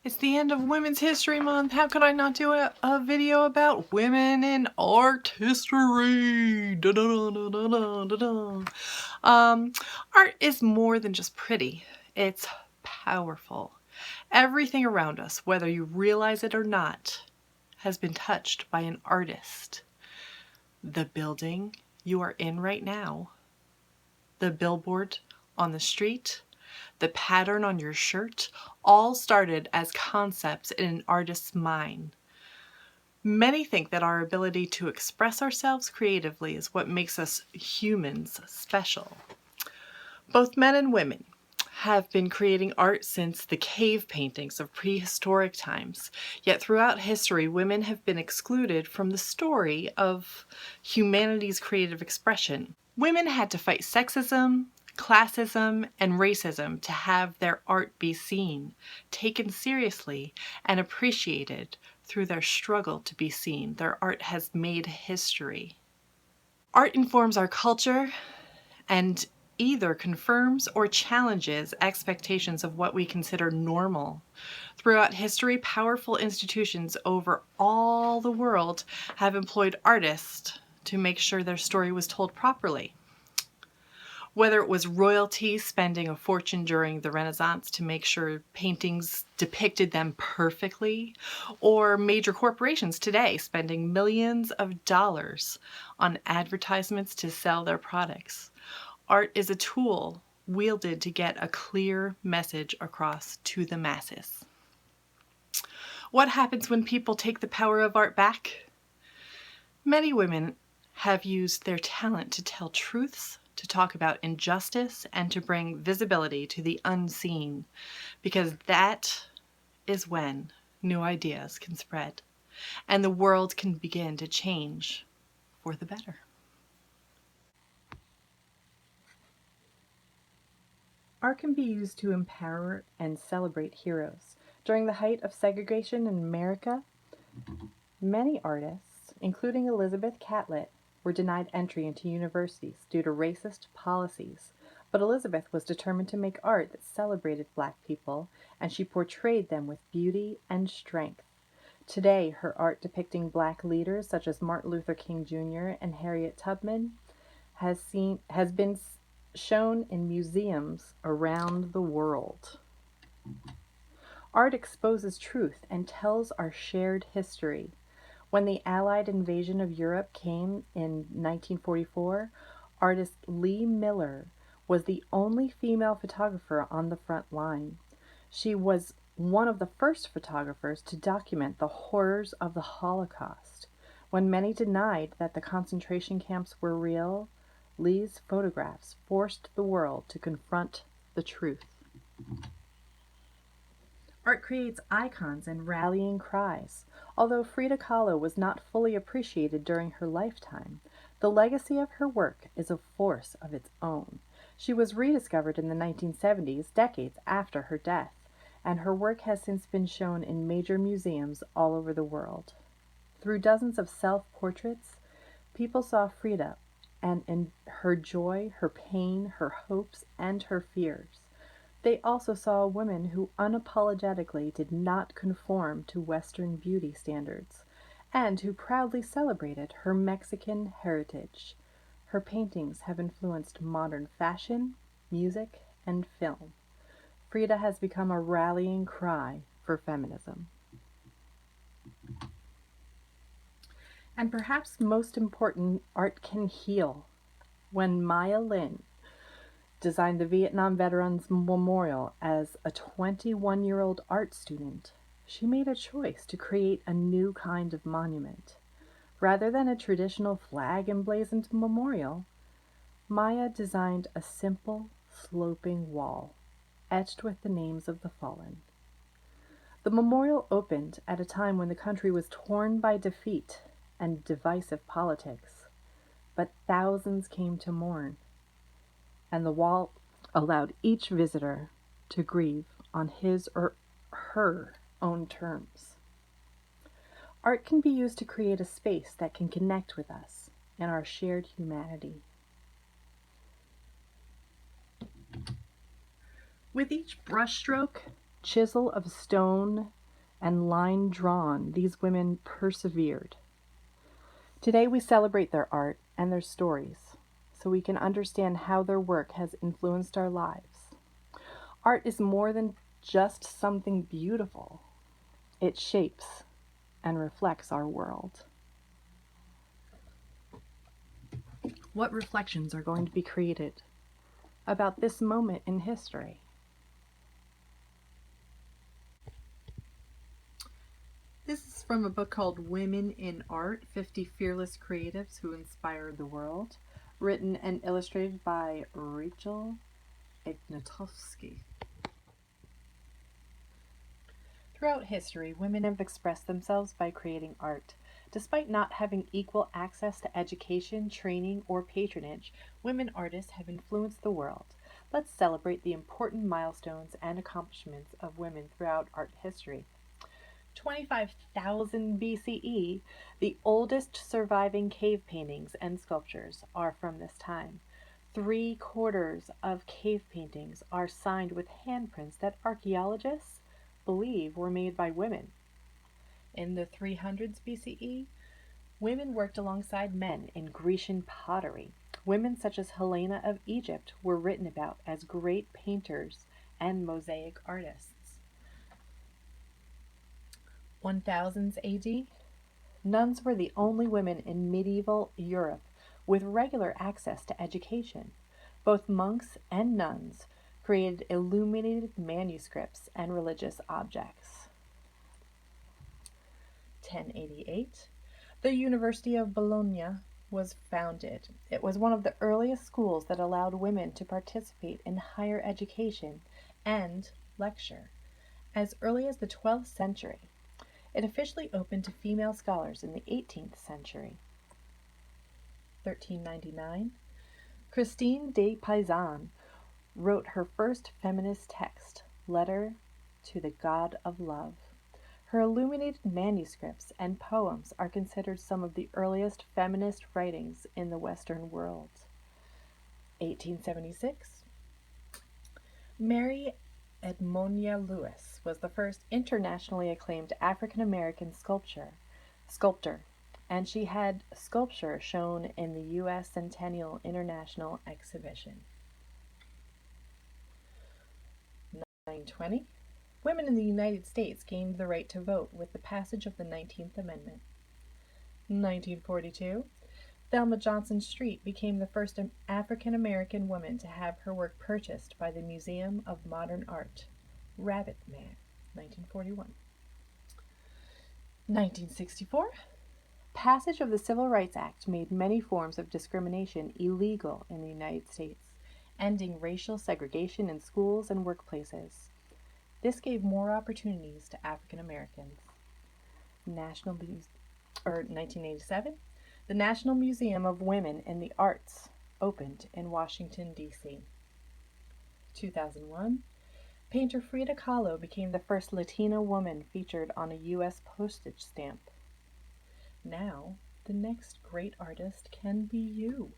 It's the end of Women's History Month. How could I not do a video about women in art history? Art is more than just pretty. It's powerful. Everything around us, whether you realize it or not, has been touched by an artist. The building you are in right now, the billboard on the street, the pattern on your shirt, all started as concepts in an artist's mind. Many think that our ability to express ourselves creatively is what makes us humans special. Both men and women have been creating art since the cave paintings of prehistoric times. Yet throughout history, women have been excluded from the story of humanity's creative expression. Women had to fight sexism, classism, and racism to have their art be seen, taken seriously, and appreciated. Through their struggle to be seen, their art has made history. Art informs our culture and either confirms or challenges expectations of what we consider normal. Throughout history, powerful institutions over all the world have employed artists to make sure their story was told properly. Whether it was royalty spending a fortune during the Renaissance to make sure paintings depicted them perfectly, or major corporations today spending millions of dollars on advertisements to sell their products. Art is a tool wielded to get a clear message across to the masses. What happens when people take the power of art back? Many women have used their talent to tell truths, to talk about injustice, and to bring visibility to the unseen, because that is when new ideas can spread and the world can begin to change for the better. Art can be used to empower and celebrate heroes. During the height of segregation in America, many artists, including Elizabeth Catlett, were denied entry into universities due to racist policies. But Elizabeth was determined to make art that celebrated Black people, and she portrayed them with beauty and strength. Today, her art depicting Black leaders such as Martin Luther King Jr. and Harriet Tubman has been shown in museums around the world. Art exposes truth and tells our shared history. When the Allied invasion of Europe came in 1944, artist Lee Miller was the only female photographer on the front line. She was one of the first photographers to document the horrors of the Holocaust. When many denied that the concentration camps were real, Lee's photographs forced the world to confront the truth. Art creates icons and rallying cries. Although Frida Kahlo was not fully appreciated during her lifetime, the legacy of her work is a force of its own. She was rediscovered in the 1970s, decades after her death, and her work has since been shown in major museums all over the world. Through dozens of self-portraits, people saw Frida and in her joy, her pain, her hopes, and her fears. They also saw a woman who unapologetically did not conform to Western beauty standards, and who proudly celebrated her Mexican heritage. Her paintings have influenced modern fashion, music, and film. Frida has become a rallying cry for feminism. And perhaps most important, art can heal. When Maya Lin designed the Vietnam Veterans Memorial as a 21-year-old art student, she made a choice to create a new kind of monument. Rather than a traditional flag emblazoned memorial, Maya designed a simple, sloping wall, etched with the names of the fallen. The memorial opened at a time when the country was torn by defeat and divisive politics, but thousands came to mourn, and the wall allowed each visitor to grieve on his or her own terms. Art can be used to create a space that can connect with us and our shared humanity. With each brushstroke, Chisel of stone and line drawn, these women persevered. Today we celebrate their art and their stories so we can understand how their work has influenced our lives. Art is more than just something beautiful. It shapes and reflects our world. What reflections are going to be created about this moment in history? This is from a book called Women in Art, 50 Fearless Creatives Who Inspired the World, written and illustrated by Rachel Ignatowski. Throughout history, women have expressed themselves by creating art. Despite not having equal access to education, training, or patronage, women artists have influenced the world. Let's celebrate the important milestones and accomplishments of women throughout art history. 25,000 BCE, the oldest surviving cave paintings and sculptures are from this time. 3/4 of cave paintings are signed with handprints that archaeologists believe were made by women. In the 300s BCE, women worked alongside men in Grecian pottery. Women such as Helena of Egypt were written about as great painters and mosaic artists. 1000s AD, nuns were the only women in medieval Europe with regular access to education. Both monks and nuns created illuminated manuscripts and religious objects. 1088, the University of Bologna was founded. It was one of the earliest schools that allowed women to participate in higher education and lecture. As early as the 12th century, it officially opened to female scholars in the 18th century. 1399, Christine de Pizan wrote her first feminist text, Letter to the God of Love. Her illuminated manuscripts and poems are considered some of the earliest feminist writings in the Western world. 1876, Mary Edmonia Lewis was the first internationally acclaimed African-American sculptor, and she had sculpture shown in the U.S. Centennial International Exhibition. 1920, women in the United States gained the right to vote with the passage of the 19th Amendment. 1942, Thelma Johnson Street became the first African-American woman to have her work purchased by the Museum of Modern Art. Rabbit Man, 1941. 1964, passage of the Civil Rights Act made many forms of discrimination illegal in the United States, ending racial segregation in schools and workplaces. This gave more opportunities to African Americans. 1987, the National Museum of Women in the Arts opened in Washington, D.C. 2001, painter Frida Kahlo became the first Latina woman featured on a U.S. postage stamp. Now, the next great artist can be you.